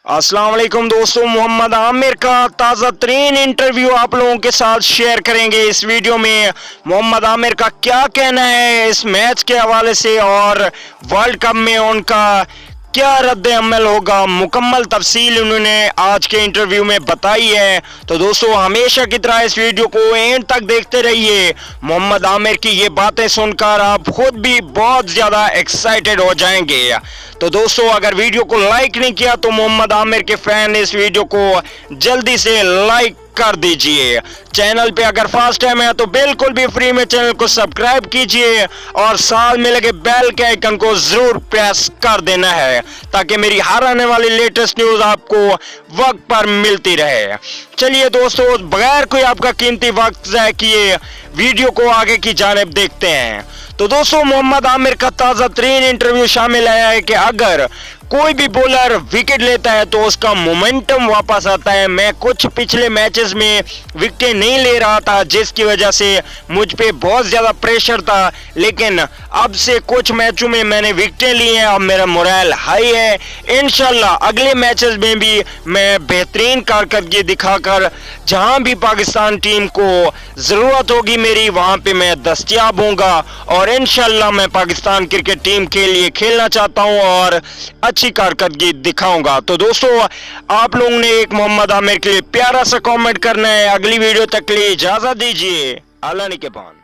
अस्सलाम वालेकुम दोस्तों, मोहम्मद आमिर का ताज़ा तरीन इंटरव्यू आप लोगों के साथ शेयर करेंगे। इस वीडियो में मोहम्मद आमिर का क्या कहना है इस मैच के हवाले से और वर्ल्ड कप में उनका क्या रद्द अमल होगा, मुकम्मल तफसील उन्होंने आज के इंटरव्यू में बताई है। तो दोस्तों हमेशा की तरह इस वीडियो को एंड तक देखते रहिए। मोहम्मद आमिर की ये बातें सुनकर आप खुद भी बहुत ज़्यादा एक्साइटेड हो जाएंगे। तो दोस्तों अगर वीडियो को लाइक नहीं किया तो मोहम्मद आमिर के फैन इस वीडियो को जल्दी से लाइक कर दीजिए। चैनल पे अगर फर्स्ट टाइम है तो बिल्कुल भी फ्री में चैनल को सब्सक्राइब कीजिए और साथ में लगे बेल के आइकन को जरूर प्रेस कर देना है ताकि मेरी हर आने वाली लेटेस्ट न्यूज आपको वक्त पर मिलती रहे। चलिए दोस्तों बगैर कोई आपका कीमती वक्त ज़ाया किए वीडियो को आगे की जानिब देखते हैं। तो दोस्तों मोहम्मद आमिर का ताज़ा तरीन इंटरव्यू शामिल आया है कि अगर कोई भी बॉलर विकेट लेता है तो उसका मोमेंटम वापस आता है। मैं कुछ पिछले मैचेस में विकेट नहीं ले रहा था जिसकी वजह से मुझ पे बहुत ज़्यादा प्रेशर था, लेकिन अब से कुछ मैचों में मैंने विकेटें ली हैं। अब मेरा मोरल हाई है। इंशाल्लाह अगले मैचेस में भी मैं बेहतरीन कारकर्दगी दिखाकर जहां भी पाकिस्तान टीम को ज़रूरत होगी मेरी वहां पे मैं दस्तयाब होऊंगा और इंशाल्लाह मैं पाकिस्तान क्रिकेट टीम के लिए खेलना चाहता हूं और अच्छी कारकर्दगी दिखाऊंगा। तो दोस्तों आप लोगों ने एक मोहम्मद आमिर के लिए प्यारा सा कमेंट करना है। अगली वीडियो तक के लिए इजाजत दीजिए। अल्लाह निगहबान।